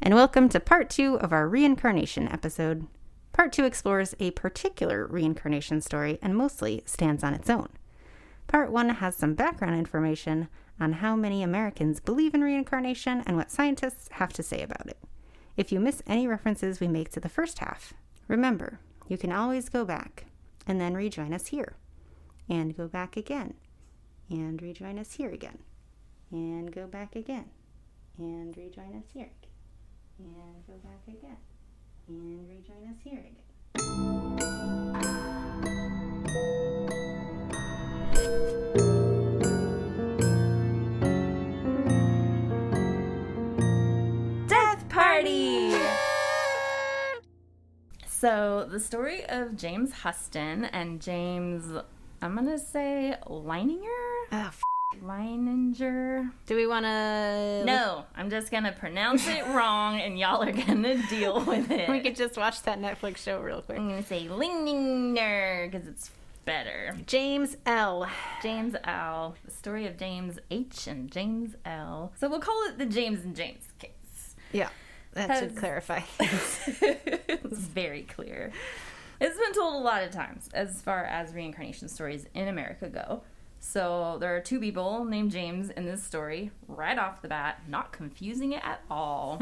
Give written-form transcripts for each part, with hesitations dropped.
and welcome to part 2 of our reincarnation episode. Part 2 explores a particular reincarnation story and mostly stands on its own. Part 1 has some background information on how many Americans believe in reincarnation and what scientists have to say about it. If you miss any references we make to the first half, remember, you can always go back and then rejoin us here, and go back again, and rejoin us here again, and go back again, and rejoin us here again. And go back again. And rejoin us here again. Death Party! So, the story of James Huston and James, I'm going to say Leininger? Oh, Leininger. do we want to... No, I'm just going to pronounce it wrong and y'all are going to deal with it. We could just watch that Netflix show real quick. I'm going to say Leininger because it's better. James L. James L. The story of James H. and James L. So we'll call it the James and James case. Yeah, that should clarify. It's very clear. It's been told a lot of times as far as reincarnation stories in America go. So there are two people named James in this story right off the bat, not confusing it at all.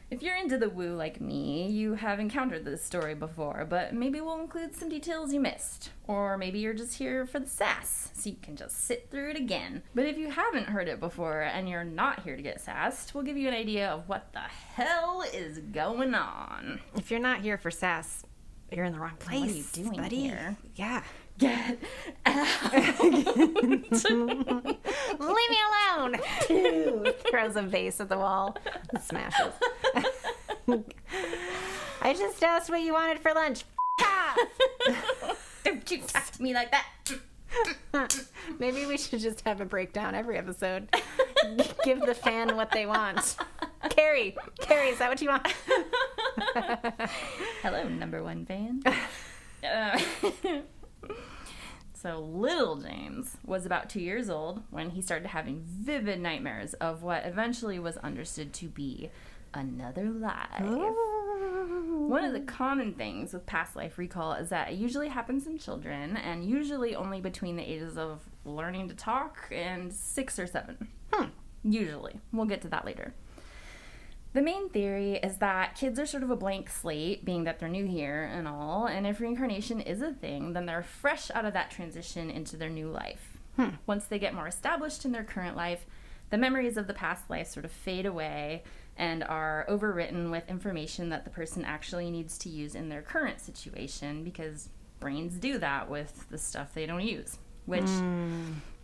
If you're into the woo like me, you have encountered this story before, but maybe we'll include some details you missed. Or maybe you're just here for the sass, so you can just sit through it again. But if you haven't heard it before and you're not here to get sassed, we'll give you an idea of what the hell is going on. If you're not here for sass, you're in the wrong place. What are you doing buddy? here? Yeah. Get out. Leave me alone. Throws a vase at the wall. Smashes. I just asked what you wanted for lunch. Don't you talk to me like that. Maybe we should just have a breakdown every episode. Give the fan what they want. Carrie, is that what you want? Hello, number one fan. So little James was about 2 years old when he started having vivid nightmares of what eventually was understood to be another life. One of the common things with past life recall is that it usually happens in children and usually only between the ages of learning to talk and 6 or 7. Usually. We'll get to that later. The main theory is that kids are sort of a blank slate, being that they're new here and all, and if reincarnation is a thing, then they're fresh out of that transition into their new life. Once they get more established in their current life, the memories of the past life sort of fade away and are overwritten with information that the person actually needs to use in their current situation, because brains do that with the stuff they don't use. Which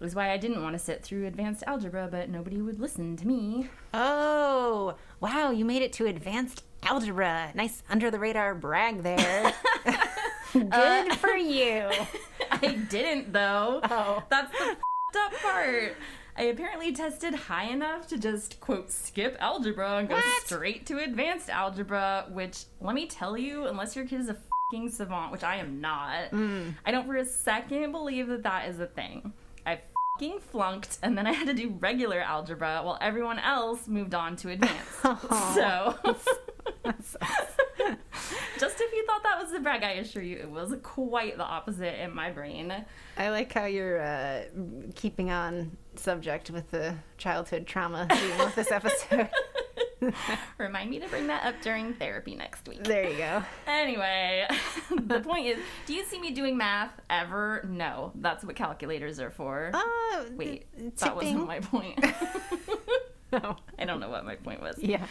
was why I didn't want to sit through advanced algebra, but nobody would listen to me. Oh, wow, you made it to advanced algebra. Nice under-the-radar brag there. Good for you. I didn't, though. Oh. That's the f***ed up part. I apparently tested high enough to just, quote, skip algebra and go straight to advanced algebra, which, let me tell you, unless your kid is a f***ing savant, which I am not, I don't for a second believe that that is a thing. I f***ing flunked, and then I had to do regular algebra while everyone else moved on to advanced. So, just if you thought that was the brag, I assure you it was quite the opposite in my brain. I like how you're keeping on subject with the childhood trauma theme of this episode. Remind me to bring that up during therapy next week. There you go. Anyway, the point is, do you see me doing math ever? No, that's what calculators are for. Wait, that wasn't my point. No. I don't know what my point was. Yeah.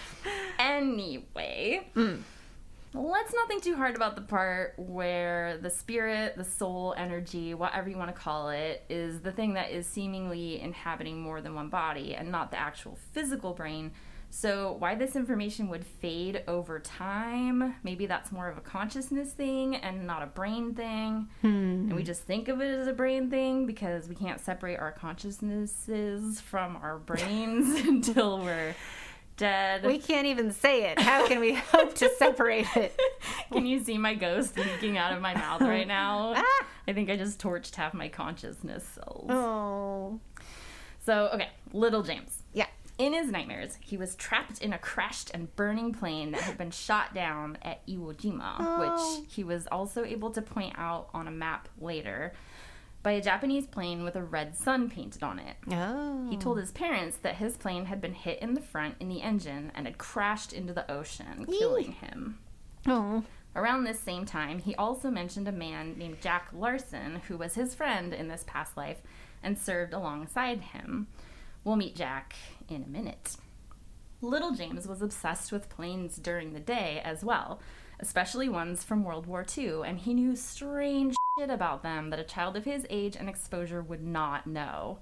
Anyway, let's not think too hard about the part where the spirit, the soul, energy, whatever you want to call it, is the thing that is seemingly inhabiting more than one body and not the actual physical brain. So why this information would fade over time, maybe that's more of a consciousness thing and not a brain thing. And we just think of it as a brain thing because we can't separate our consciousnesses from our brains until we're dead. We can't even say it. How can we hope to separate it? Can you see my ghost leaking out of my mouth right now? I think I just torched half my consciousness cells. Oh. So, okay, little James. Yeah. In his nightmares, he was trapped in a crashed and burning plane that had been shot down at Iwo Jima, which he was also able to point out on a map later, by a Japanese plane with a red sun painted on it. Oh. He told his parents that his plane had been hit in the front in the engine and had crashed into the ocean, killing him. Oh. Around this same time, he also mentioned a man named Jack Larson, who was his friend in this past life and served alongside him. We'll meet Jack in a minute. Little James was obsessed with planes during the day as well, especially ones from World War II, and he knew strange shit about them that a child of his age and exposure would not know.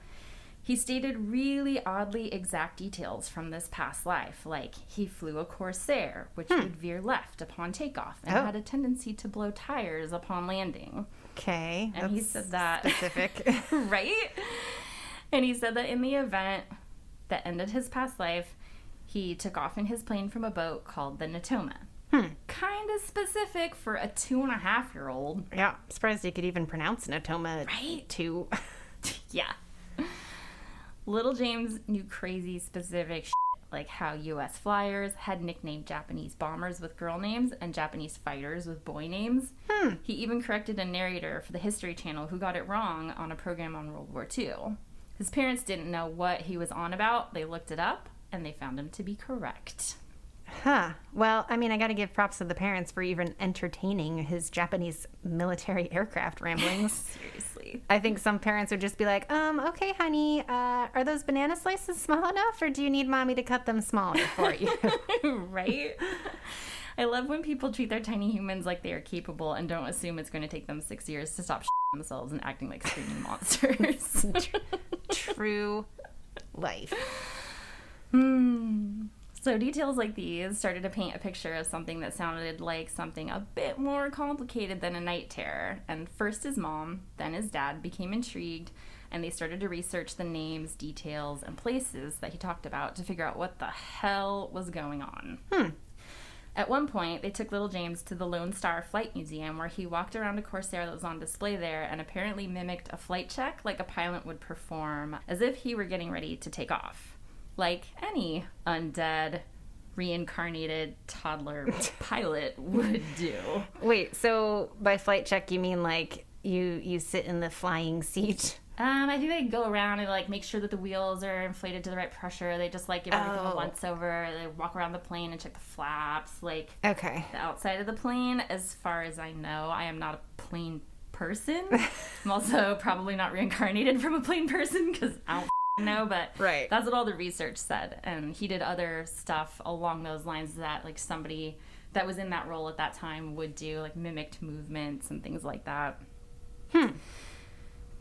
He stated really oddly exact details from this past life, like he flew a Corsair, which would veer left upon takeoff and had a tendency to blow tires upon landing. Okay. And he said that... specific. Right? And he said that in the event that ended his past life, he took off in his plane from a boat called the Natoma. Kind of specific for a 2.5-year-old. Yeah, surprised he could even pronounce Natoma. Right? Two. Yeah. Little James knew crazy specific shit, like how U.S. flyers had nicknamed Japanese bombers with girl names and Japanese fighters with boy names. He even corrected a narrator for the History Channel who got it wrong on a program on World War II. His parents didn't know what he was on about. They looked it up, and they found him to be correct. Huh. Well, I mean, I got to give props to the parents for even entertaining his Japanese military aircraft ramblings. Seriously. I think some parents would just be like, okay, honey, are those banana slices small enough, or do you need mommy to cut them smaller for you? Right? I love when people treat their tiny humans like they are capable and don't assume it's going to take them 6 years to stop shitting themselves and acting like screaming monsters. True life. So details like these started to paint a picture of something that sounded like something a bit more complicated than a night terror. And first his mom, then his dad became intrigued, and they started to research the names, details, and places that he talked about to figure out what the hell was going on. At one point, they took little James to the Lone Star Flight Museum, where he walked around a Corsair that was on display there and apparently mimicked a flight check like a pilot would perform, as if he were getting ready to take off. Like any undead, reincarnated toddler pilot would do. Wait, so by flight check, you mean like you sit in the flying seat? I think they go around and like make sure that the wheels are inflated to the right pressure. They just like give everything a once over. They walk around the plane and check the flaps, like okay. The outside of the plane. As far as I know, I am not a plane person. I'm also probably not reincarnated from a plane person because I don't know, but right. That's what all the research said. And he did other stuff along those lines that like somebody that was in that role at that time would do, like mimicked movements and things like that.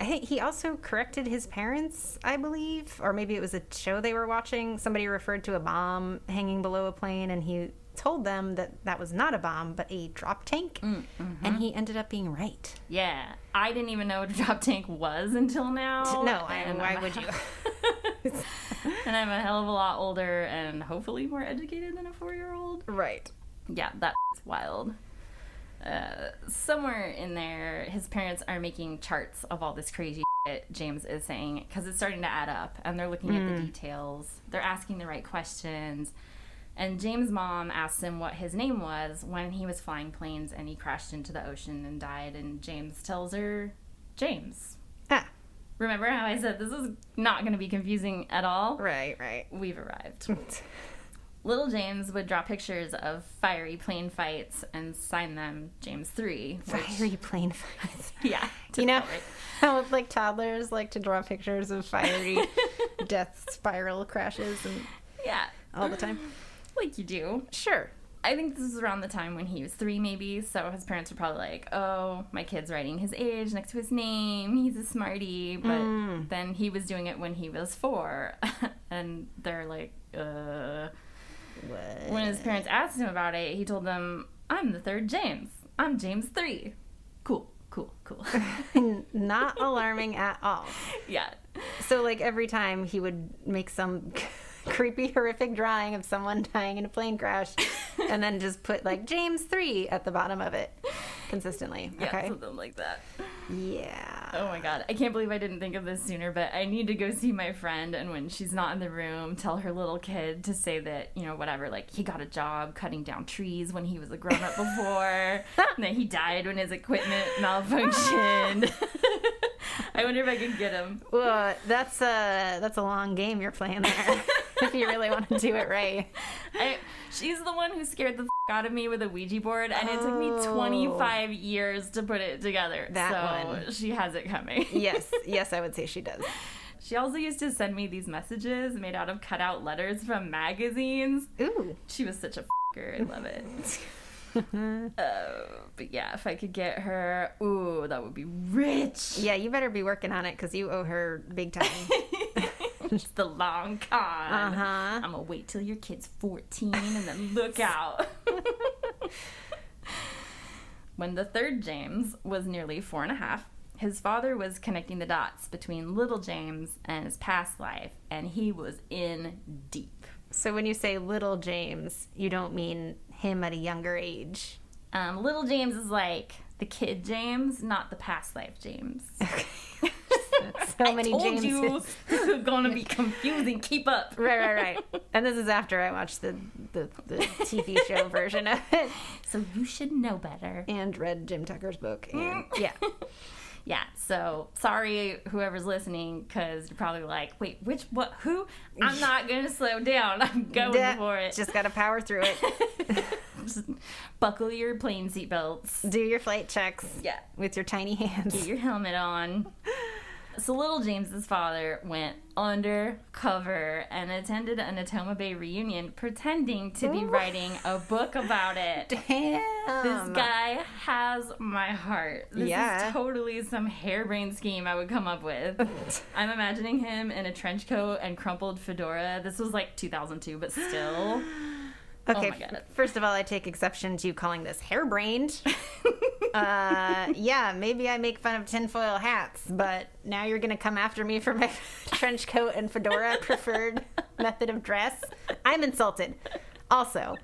I think he also corrected his parents, I believe, or maybe it was a show they were watching. Somebody referred to a bomb hanging below a plane, and he told them that that was not a bomb, but a drop tank, and he ended up being right. Yeah, I didn't even know what a drop tank was until now. No, why would you? And I'm a hell of a lot older and hopefully more educated than a 4-year-old. Right. Yeah, that's wild. Somewhere in there, his parents are making charts of all this crazy shit James is saying, because it's starting to add up, and they're looking at the details. They're asking the right questions. And James' mom asked him what his name was when he was flying planes and he crashed into the ocean and died, and James tells her, James. Remember how I said this is not going to be confusing at all? Right. We've arrived. Little James would draw pictures of fiery plane fights and sign them James 3. Fiery plane fights. Yeah. You know how like toddlers like to draw pictures of fiery death spiral crashes and all the time? Like you do. Sure. I think this was around the time when he was 3 maybe, so his parents were probably like, oh, my kid's writing his age next to his name, he's a smarty, but then he was doing it when he was 4, and they're like, What? When his parents asked him about it, he told them, I'm the 3rd James. I'm James 3. Cool. Not alarming at all. Yeah. So, like, every time he would make some creepy, horrific drawing of someone dying in a plane crash and then just put, like, James 3 at the bottom of it. consistently. Yeah, Okay. something like that. Yeah. Oh my god. I can't believe I didn't think of this sooner, but I need to go see my friend, and when she's not in the room, tell her little kid to say that, whatever, like, he got a job cutting down trees when he was a grown-up before, and that he died when his equipment malfunctioned. I wonder if I can get him. Well, that's a long game you're playing there. If you really want to do it right. She's the one who scared the out of me with a Ouija board, and it took me 25 years to put it together. That one. She has it coming. Yes, I would say she does. She also used to send me these messages made out of cutout letters from magazines. Ooh. She was such a f***er. I love it. But yeah, if I could get her, ooh, that would be rich. Yeah, you better be working on it because you owe her big time. It's the long con. Uh-huh. I'm gonna wait till your kid's 14 and then look out. When the third James was nearly 4.5, his father was connecting the dots between little James and his past life, and he was in deep. So when you say little James, you don't mean him at a younger age. Little James is like the kid James, not the past life James. Okay. So many Jameses. You this is going to be confusing. Keep up. Right. And this is after I watched the TV show version of it. So you should know better. And read Jim Tucker's book. And yeah. Yeah, so sorry whoever's listening, because you're probably like, wait, who? I'm not going to slow down. I'm going for it. Just got to power through it. Just buckle your plane seatbelts. Do your flight checks. Yeah. With your tiny hands. Get your helmet on. So little James's father went undercover and attended an Natoma Bay reunion pretending to be writing a book about it. Damn. This guy has my heart. This is totally some harebrained scheme I would come up with. I'm imagining him in a trench coat and crumpled fedora. This was like 2002, but still. Okay, oh my God. First of all, I take exception to you calling this harebrained. Yeah, maybe I make fun of tinfoil hats, but now you're going to come after me for my trench coat and fedora preferred method of dress? I'm insulted. Also,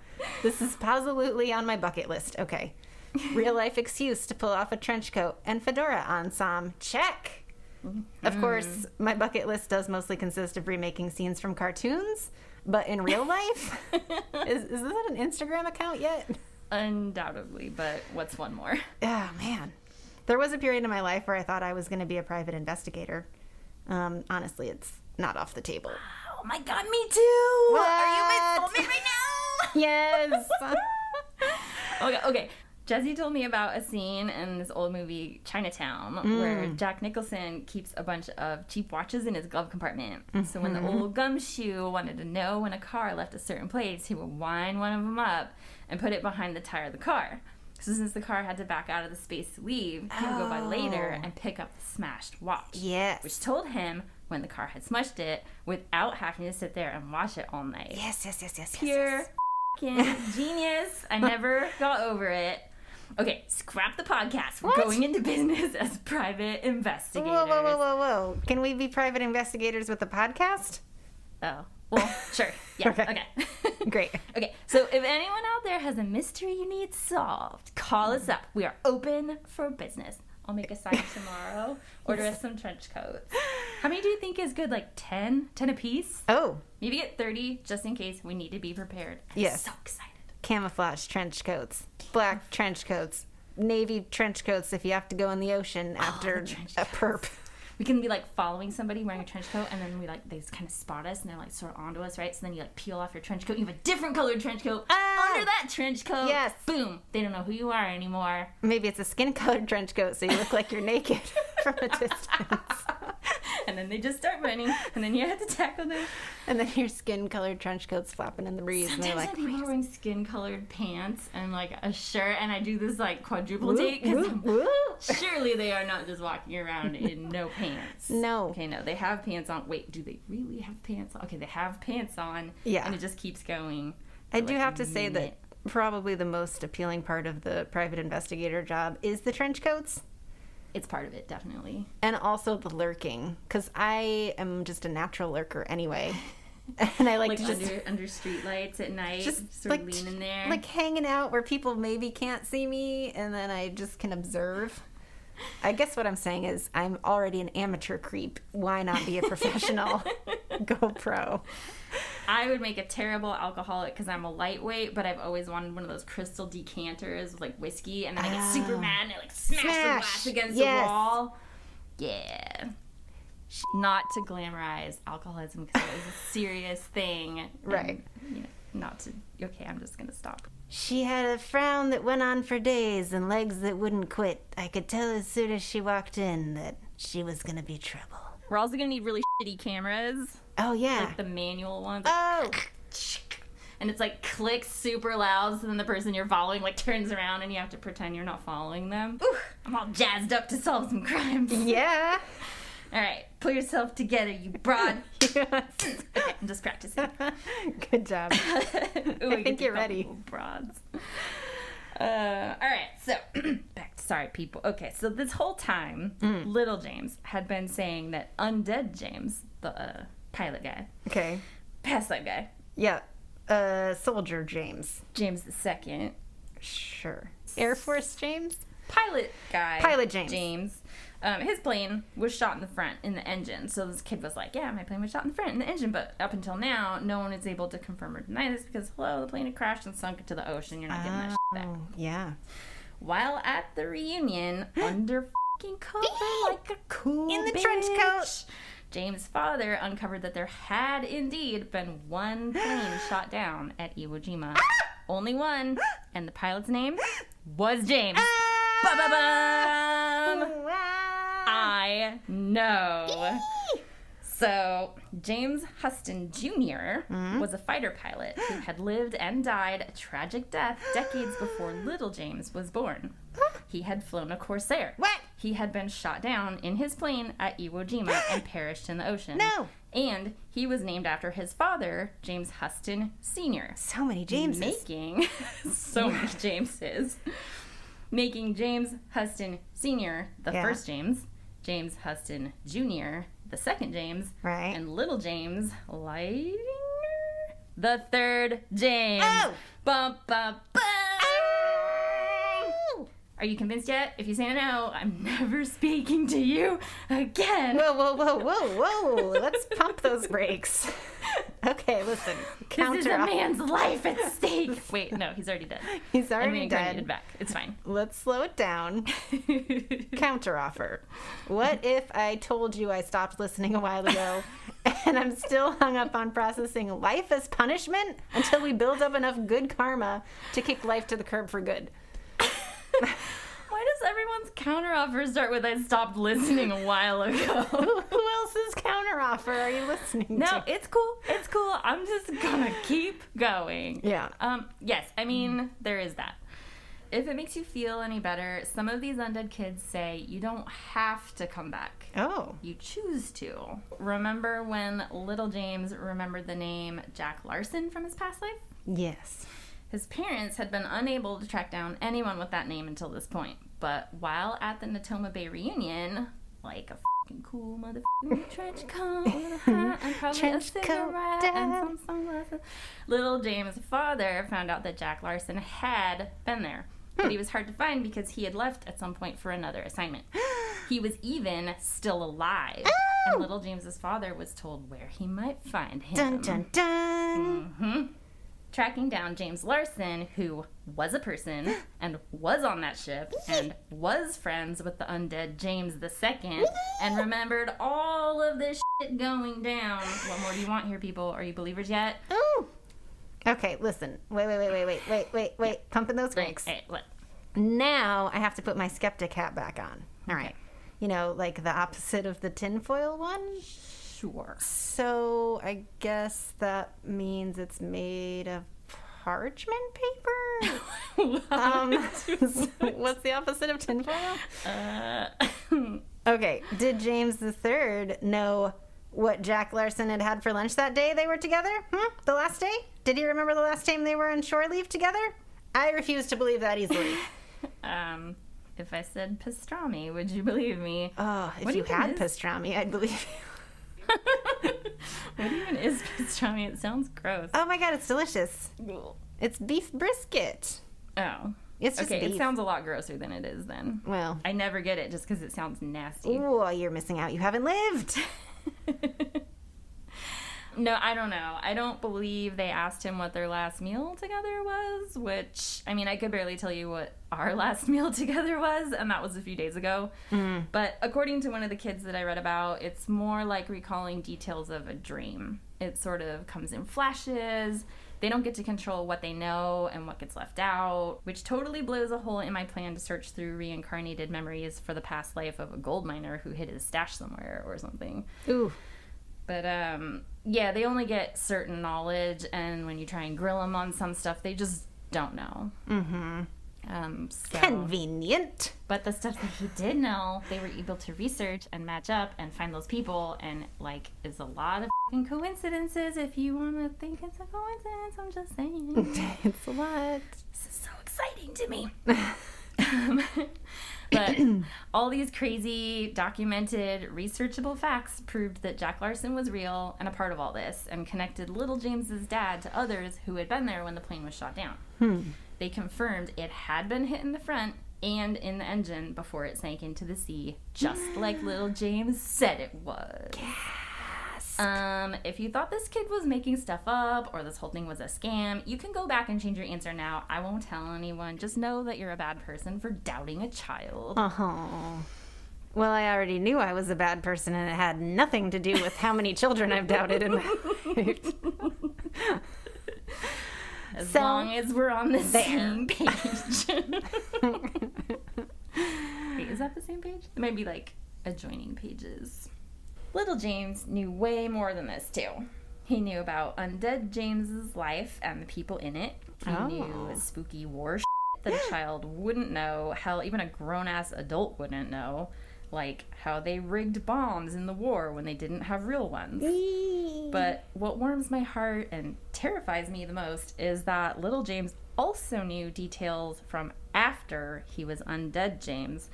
this is absolutely on my bucket list. Okay. Real life excuse to pull off a trench coat and fedora ensemble. Check. Of course, my bucket list does mostly consist of remaking scenes from cartoons, but in real life, is that an Instagram account yet? Undoubtedly, but what's one more? Oh, man. There was a period in my life where I thought I was going to be a private investigator. Honestly, it's not off the table. Oh my God, me too! What? Are you my soulmate right now? Yes! Okay. Jesse told me about a scene in this old movie, Chinatown, where Jack Nicholson keeps a bunch of cheap watches in his glove compartment. So when the old gumshoe wanted to know when a car left a certain place, he would wind one of them up and put it behind the tire of the car. So since the car had to back out of the space to leave, he would go by later and pick up the smashed watch. Yes. Which told him when the car had smushed it without having to sit there and watch it all night. Yes. Pure f***ing genius. I never got over it. Okay, scrap the podcast. We're going into business as private investigators. Whoa. Can we be private investigators with the podcast? Oh, well, sure. Yeah, okay. Great. Okay, so if anyone out there has a mystery you need solved, call us up. We are open for business. I'll make a sign tomorrow. Order us some trench coats. How many do you think is good? Like 10? 10 apiece? Oh. Maybe get 30 just in case we need to be prepared. I'm so excited. Camouflage trench coats, black trench coats, navy trench coats if you have to go in the ocean after a perp. We can be like following somebody wearing a trench coat, and then they just kind of spot us, and they're like sort of onto us, right? So then you like peel off your trench coat, you have a different colored trench coat under that trench coat. Yes. Boom. They don't know who you are anymore. Maybe it's a skin colored trench coat, so you look like you're naked from a distance. And then they just start running, and then you have to tackle them. And then your skin-colored trench coat's flapping in the breeze. Sometimes and they're like, people are wearing skin-colored pants and like a shirt, and I do this like quadruple take because surely they are not just walking around in no pants. No. Okay, no, they have pants on. Wait, do they really have pants on? Okay, they have pants on. Yeah. And it just keeps going. I do have to say that probably the most appealing part of the private investigator job is the trench coats. It's part of it, definitely. And also the lurking, because I am just a natural lurker anyway. And I like like to just under street lights at night, just sort of leaning there. like hanging out where people maybe can't see me, and then I just can observe. I guess what I'm saying is I'm already an amateur creep. Why not be a professional? Go pro. I would make a terrible alcoholic because I'm a lightweight, but I've always wanted one of those crystal decanters with like whiskey, and then I get super mad and I like smash the glass against the wall. Yeah. Not to glamorize alcoholism because it was a serious thing. Right. And, you know, not to... Okay, I'm just going to stop. She had a frown that went on for days and legs that wouldn't quit. I could tell as soon as she walked in that she was going to be trouble. We're also going to need really shitty cameras. Oh, yeah. Like the manual ones. Oh! And it's like clicks super loud, so then the person you're following like turns around and you have to pretend you're not following them. Ooh, I'm all jazzed up to solve some crimes. Yeah. All right, pull yourself together, you broad. Yes. Okay, I'm just practicing. Good job. Ooh, I think you're ready. Broads. All right, so back to sorry people. Okay, so this whole time, little James had been saying that undead James, the pilot guy, Okay. past that guy, Yeah. Soldier James. James the second, Sure. Air Force James? pilot guy, Pilot James. His plane was shot in the front in the engine. So this kid was like, yeah, my plane was shot in the front in the engine. But up until now, no one is able to confirm or deny this because, hello, the plane had crashed and sunk into the ocean. You're not getting that shit back. Oh, yeah. While at the reunion, under fucking cover like a cool In the bitch, trench coat. James' father uncovered that there had indeed been one plane shot down at Iwo Jima. Only one. And the pilot's name was James. Ba-ba-bum! I know. So, James Huston Jr. was a fighter pilot who had lived and died a tragic death decades before little James was born. He had flown a Corsair. What? He had been shot down in his plane at Iwo Jima and perished in the ocean. No. And he was named after his father, James Huston Sr. So many Jameses. Making so many Jameses. Making James Huston Sr. the first James, James Huston Jr. the second James, Right. and little James Leininger the third James. Oh! Bum, bum, bum. Oh! Are you convinced yet? If you say no, I'm never speaking to you again. Whoa, whoa, whoa, whoa, whoa. Let's pump those brakes. Okay, listen. This is a man's life at stake. Wait, no, he's already dead. He's already I'm dead. it back. It's fine. Let's slow it down. Counteroffer. What if I told you I stopped listening a while ago and I'm still hung up on processing life as punishment until we build up enough good karma to kick life to the curb for good? Why does everyone's counteroffer start with "I stopped listening a while ago"? Who else's counteroffer are you listening to? No, it's cool. It's cool. I'm just gonna keep going. Yeah. Yes, I mean, there is that. If it makes you feel any better, some of these undead kids say you don't have to come back. Oh. You choose to. Remember when little James remembered the name Jack Larson from his past life? Yes. His parents had been unable to track down anyone with that name until this point. But while at the Natoma Bay reunion, like a fucking cool motherfucking trench coat with a hat and probably Trench a coat, cigarette Dad. and some sunglasses, little James' father found out that Jack Larson had been there. But he was hard to find because he had left at some point for another assignment. He was even still alive. Oh! And little James's father was told where he might find him. Dun, dun, dun. Mm-hmm. Tracking down James Larson, who was a person and was on that ship and was friends with the undead James II and remembered all of this shit going down. What more do you want here, people? Are you believers yet? Ooh. Okay, listen. Wait. Pumping those brakes. Hey, what? Now I have to put my skeptic hat back on. All right. Okay. You know, like the opposite of the tinfoil one? Sure. So I guess that means it's made of parchment paper? What's the opposite of tinfoil? Okay. Did James III know what Jack Larson had had for lunch that day they were together? The last day? Did he remember the last time they were on shore leave together? I refuse to believe that easily. If I said pastrami, would you believe me? Oh, What if do you you think had it is? pastrami, I'd believe you. What even is pastrami? It sounds gross. Oh my God, it's delicious. It's beef brisket. Oh. It's just okay, beef. It sounds a lot grosser than it is then. Well. I never get it just because it sounds nasty. Ooh, you're missing out. You haven't lived. No, I don't know. I don't believe they asked him what their last meal together was, which, I mean, I could barely tell you what our last meal together was, and that was a few days ago. But according to one of the kids that I read about, it's more like recalling details of a dream. It sort of comes in flashes. They don't get to control what they know and what gets left out, which totally blows a hole in my plan to search through reincarnated memories for the past life of a gold miner who hid his stash somewhere or something. Ooh. But, yeah, they only get certain knowledge, and when you try and grill them on some stuff, they just don't know. Convenient. But the stuff that he did know, they were able to research and match up and find those people, and, like, it's a lot of f***ing coincidences if you want to think it's a coincidence. I'm just saying. It's a lot. This is so exciting to me. But all these crazy, documented, researchable facts proved that Jack Larson was real and a part of all this, and connected little James's dad to others who had been there when the plane was shot down. They confirmed it had been hit in the front and in the engine before it sank into the sea, just like little James said it was. If you thought this kid was making stuff up or this whole thing was a scam, you can go back and change your answer now. I won't tell anyone. Just know that you're a bad person for doubting a child. Well, I already knew I was a bad person, and it had nothing to do with how many children I've doubted in my life. As long as we're on the same page. Wait, is that the same page? It might be like adjoining pages. Little James knew way more than this, too. He knew about undead James's life and the people in it. He knew spooky war that a child wouldn't know. Hell, even a grown-ass adult wouldn't know. Like how they rigged bombs in the war when they didn't have real ones. But what warms my heart and terrifies me the most is that little James also knew details from after he was undead James,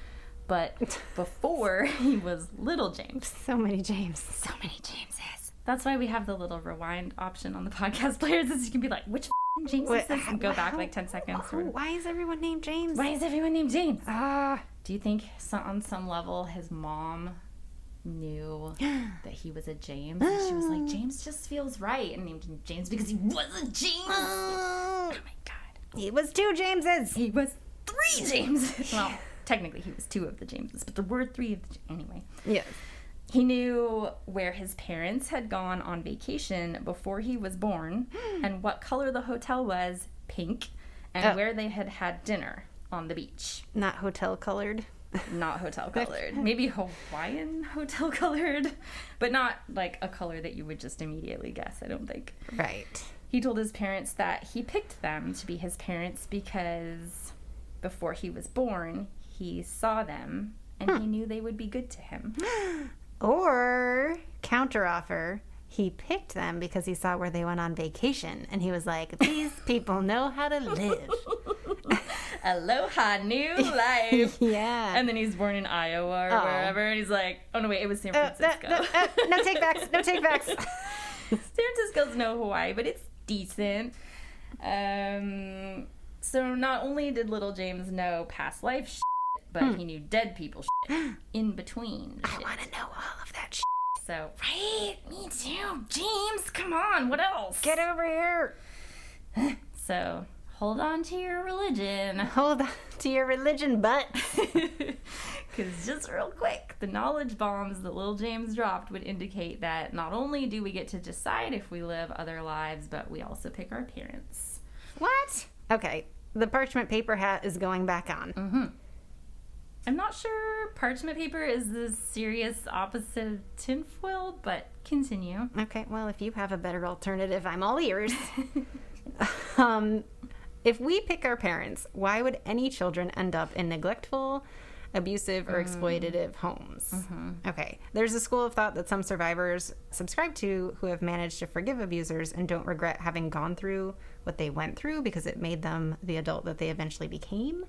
but before he was little James. So many James. So many Jameses. That's why we have the little rewind option on the podcast players, is you can be like, which James is this? And go back like 10 seconds. Why is everyone named James? Why is everyone named James? Do you think on some level his mom knew that he was a James? And she was like, James just feels right, and named him James because he was a James. Oh my God. He was 2 Jameses. He was 3 Jameses. Well, technically he was 2 of the Jameses, but there were 3 of the anyway. Yes. He knew where his parents had gone on vacation before he was born, and what color the hotel was, pink, and where they had had dinner on the beach. Not hotel colored. Not hotel colored. Maybe Hawaiian hotel colored, but not like a color that you would just immediately guess, I don't think. Right. He told his parents that he picked them to be his parents because before he was born, he saw them and he knew they would be good to him. Or, counteroffer, he picked them because he saw where they went on vacation, and he was like, these people know how to live. Aloha, new life. Yeah. And then he's born in Iowa or wherever, and he's like, oh no, wait, it was San Francisco. No take backs, no take backs. San Francisco's no Hawaii, but it's decent. So not only did little James know past life shit, but he knew dead people shit in between shit. I want to know all of that shit. So, right? Me too. James, come on. What else? Get over here. So, hold on to your religion. Hold on to your religion, butt. Because just real quick, the knowledge bombs that little James dropped would indicate that not only do we get to decide if we live other lives, but we also pick our parents. What? Okay. The parchment paper hat is going back on. I'm not sure parchment paper is the serious opposite of tinfoil, but continue. Okay, well, if you have a better alternative, I'm all ears. If we pick our parents, why would any children end up in neglectful, abusive, or exploitative homes? Okay, there's a school of thought that some survivors subscribe to who have managed to forgive abusers and don't regret having gone through what they went through because it made them the adult that they eventually became.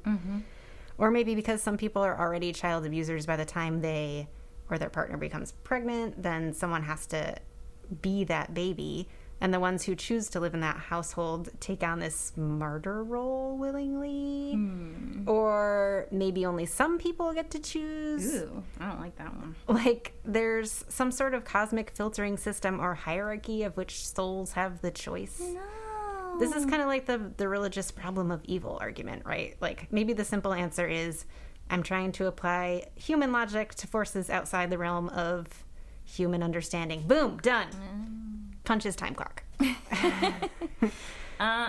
Or maybe because some people are already child abusers by the time they or their partner becomes pregnant, then someone has to be that baby, and the ones who choose to live in that household take on this martyr role willingly. Or maybe only some people get to choose. Ooh, I don't like that one. Like, there's some sort of cosmic filtering system or hierarchy of which souls have the choice. No. This is kind of like the religious problem of evil argument, right? Like, maybe the simple answer is, I'm trying to apply human logic to forces outside the realm of human understanding. Boom, done. Punches time clock.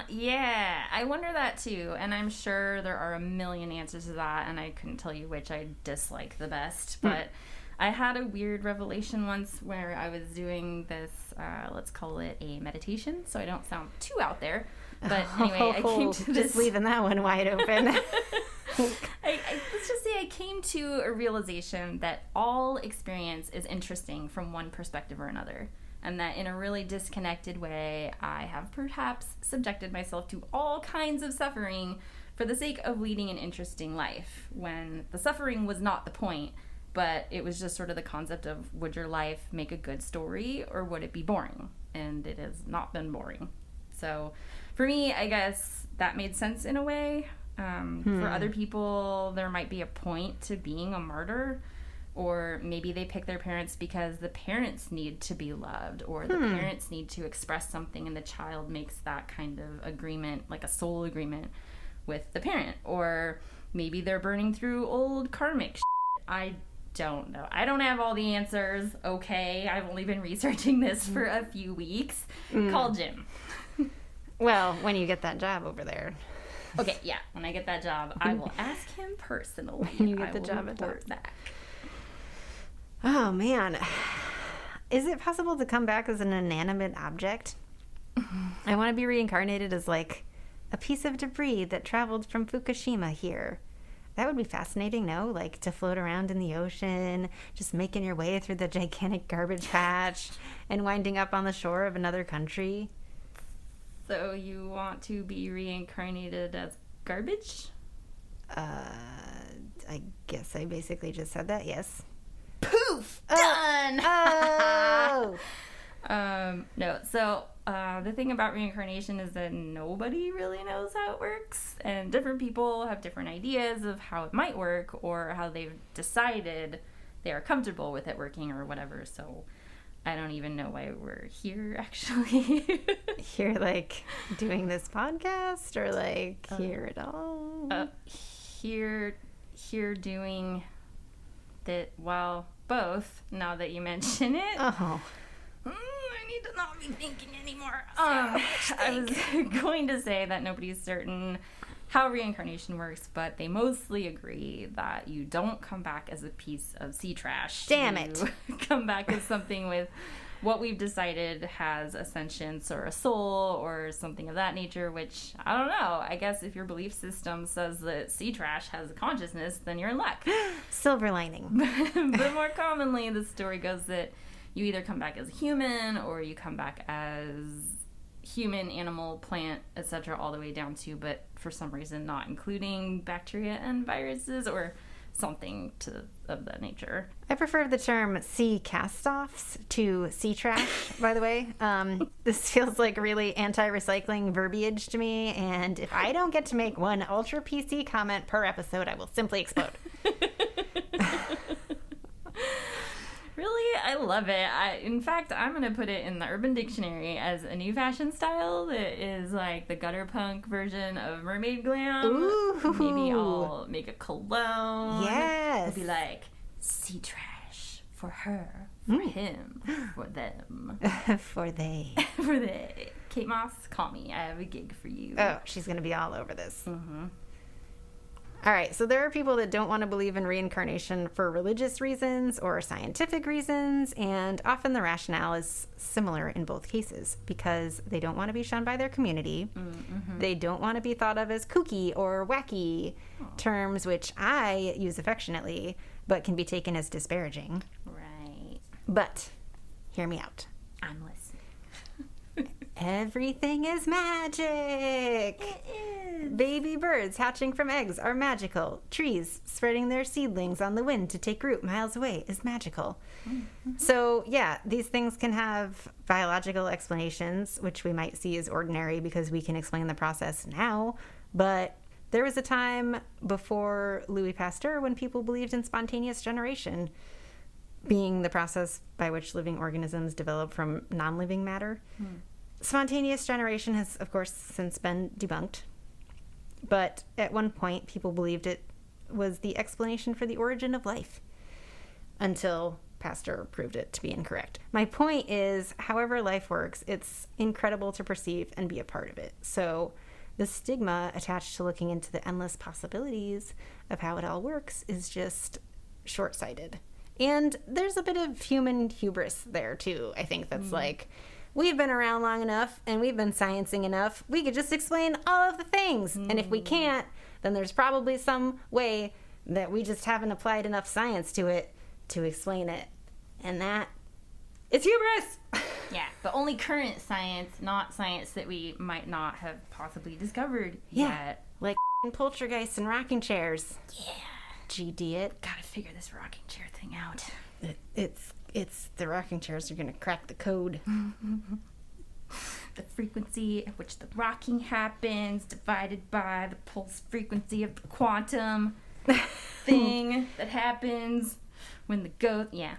Yeah, I wonder that too, and I'm sure there are a million answers to that, and I couldn't tell you which I dislike the best, but I had a weird revelation once where I was doing this, let's call it a meditation, so I don't sound too out there, but anyway, I came to this... Just leaving that one wide open. Let's just say I came to a realization that all experience is interesting from one perspective or another. And that in a really disconnected way, I have perhaps subjected myself to all kinds of suffering for the sake of leading an interesting life, when the suffering was not the point, but it was just sort of the concept of, would your life make a good story or would it be boring? And it has not been boring. So for me, I guess that made sense in a way. For other people, there might be a point to being a martyr. Or maybe they pick their parents because the parents need to be loved, or the parents need to express something, and the child makes that kind of agreement, like a soul agreement with the parent. Or maybe they're burning through old karmic shit. I don't know. I don't have all the answers, okay? I've only been researching this for a few weeks. Call Jim. Well, when you get that job over there. Okay, yeah. When I get that job, I will ask him personally. When you get the job at report back. Oh, man. Is it possible to come back as an inanimate object? I want to be reincarnated as, like, a piece of debris that traveled from Fukushima here. That would be fascinating, no? Like, to float around in the ocean, just making your way through the gigantic garbage patch and winding up on the shore of another country. So you want to be reincarnated as garbage? I guess I basically just said that, yes. Poof! Done! Oh! No, so the thing about reincarnation is that nobody really knows how it works, and different people have different ideas of how it might work, or how they've decided they are comfortable with it working, or whatever, so I don't even know why we're here, actually. Here, like, doing this podcast, or, like, here at all? Here doing that, well, both, now that you mention it. Oh. I need to not be thinking anymore. I was going to say that nobody's certain how reincarnation works, but they mostly agree that you don't come back as a piece of sea trash. Damn it. You come back as something with what we've decided has a sentience or a soul or something of that nature, which, I don't know. I guess if your belief system says that sea trash has a consciousness, then you're in luck. Silver lining. But more commonly, the story goes that you either come back as a human or you come back as human, animal, plant, etc., all the way down to, but for some reason not including bacteria and viruses or something of that nature. I prefer the term sea cast-offs to sea trash, by the way. This feels like really anti-recycling verbiage to me, and if I don't get to make one ultra PC comment per episode, I will simply explode. Really? I love it. In fact, I'm going to put it in the Urban Dictionary as a new fashion style that is like the gutter punk version of mermaid glam. Ooh. Maybe I'll make a cologne. Yes. It'll be like sea trash for her, for him, for them. For they. For they. Kate Moss, call me. I have a gig for you. Oh, she's going to be all over this. Mm-hmm. All right, so there are people that don't want to believe in reincarnation for religious reasons or scientific reasons, and often the rationale is similar in both cases because they don't want to be shunned by their community. Mm-hmm. They don't want to be thought of as kooky or wacky, terms which I use affectionately, but can be taken as disparaging. Right. But hear me out. I'm listening. Everything is magic. It is. Baby birds hatching from eggs are magical. Trees spreading their seedlings on the wind to take root miles away is magical. Mm-hmm. So, yeah, these things can have biological explanations, which we might see as ordinary because we can explain the process now. But there was a time before Louis Pasteur when people believed in spontaneous generation, being the process by which living organisms develop from non-living matter. Spontaneous generation has, of course, since been debunked. But at one point, people believed it was the explanation for the origin of life, until Pasteur proved it to be incorrect. My point is, however life works, it's incredible to perceive and be a part of it. So the stigma attached to looking into the endless possibilities of how it all works is just short-sighted. And there's a bit of human hubris there, too. I think that's like, we've been around long enough and we've been sciencing enough. We could just explain all of the things. And if we can't, then there's probably some way that we just haven't applied enough science to it to explain it. And that is hubris! Yeah, but only current science, not science that we might not have possibly discovered yet. Like poltergeists and rocking chairs. Yeah. G-idiot. Gotta figure this rocking chair thing out. It's the rocking chairs are gonna crack the code. The frequency at which the rocking happens divided by the pulse frequency of the quantum thing that happens when the ghost... Yeah.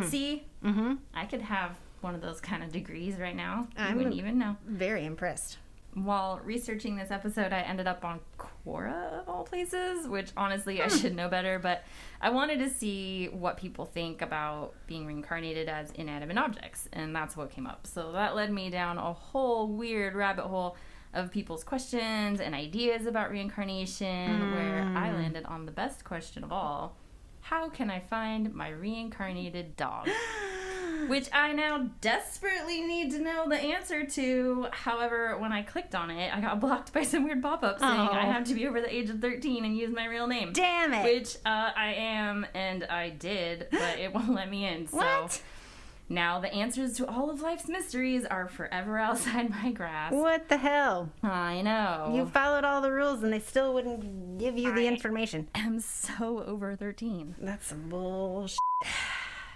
See? Mm-hmm. I could have one of those kind of degrees right now. I wouldn't even know. Very impressed. While researching this episode, I ended up on Quora, of all places, which honestly I should know better, but I wanted to see what people think about being reincarnated as inanimate objects, and that's what came up. So that led me down a whole weird rabbit hole of people's questions and ideas about reincarnation, where I landed on the best question of all: how can I find my reincarnated dog? Which I now desperately need to know the answer to. However, when I clicked on it, I got blocked by some weird pop-up saying I have to be over the age of 13 and use my real name. Damn it! Which I am, and I did, but it won't let me in. What? So now the answers to all of life's mysteries are forever outside my grasp. What the hell? I know. You followed all the rules and they still wouldn't give you the information. I'm so over 13. That's some bullshit.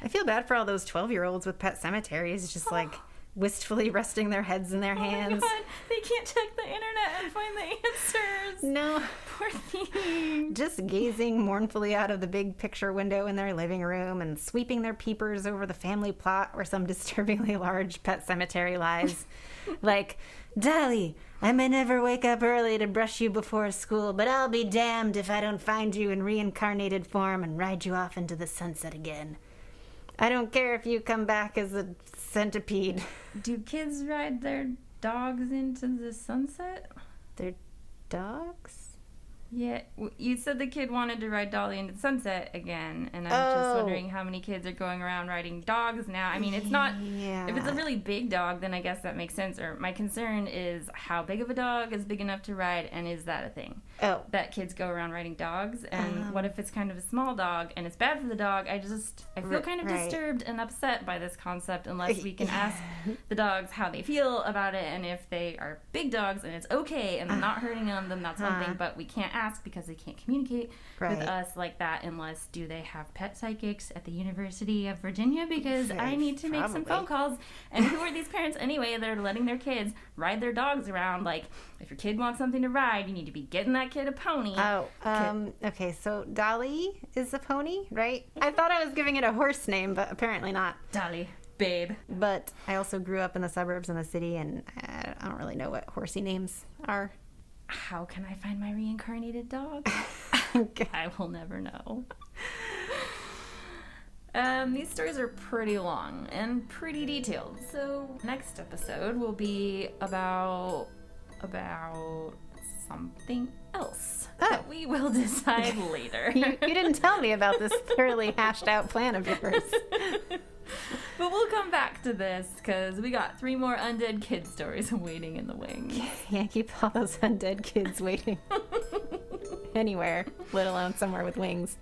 I feel bad for all those 12-year-olds with pet cemeteries just like wistfully resting their heads in their hands. Oh my God. They can't check the internet and find the answers. No. Poor thing. Just gazing mournfully out of the big picture window in their living room and sweeping their peepers over the family plot where some disturbingly large pet cemetery lies. Like, Dolly, I may never wake up early to brush you before school, but I'll be damned if I don't find you in reincarnated form and ride you off into the sunset again. I don't care if you come back as a centipede. Do kids ride their dogs into the sunset? Their dogs? Yeah, you said the kid wanted to ride Dolly into the sunset again, and I'm just wondering how many kids are going around riding dogs now. I mean, it's not... Yeah. If it's a really big dog, then I guess that makes sense. Or my concern is how big of a dog is big enough to ride, and is that a thing? Oh. That kids go around riding dogs, and what if it's kind of a small dog, and it's bad for the dog? I feel kind of disturbed and upset by this concept unless we can ask the dogs how they feel about it, and if they are big dogs and it's okay and they're not hurting them, then that's one thing, but we can't ask because they can't communicate with us like that unless do they have pet psychics at the University of Virginia, because I need to make some phone calls. And who are these parents anyway that are letting their kids ride their dogs around? Like, if your kid wants something to ride, you need to be getting that kid a pony. Okay, so Dolly is a pony, right? I thought I was giving it a horse name, but apparently not. Dolly, babe. But I also grew up in the suburbs and the city, and I don't really know what horsey names are. How can I find my reincarnated dog? I will never know. These stories are pretty long and pretty detailed, so next episode will be about something else that we will decide later. You didn't tell me about this thoroughly hashed out plan of yours. But we'll come back to this because we got 3 more undead kid stories waiting in the wings. Can't keep all those undead kids waiting anywhere, let alone somewhere with wings.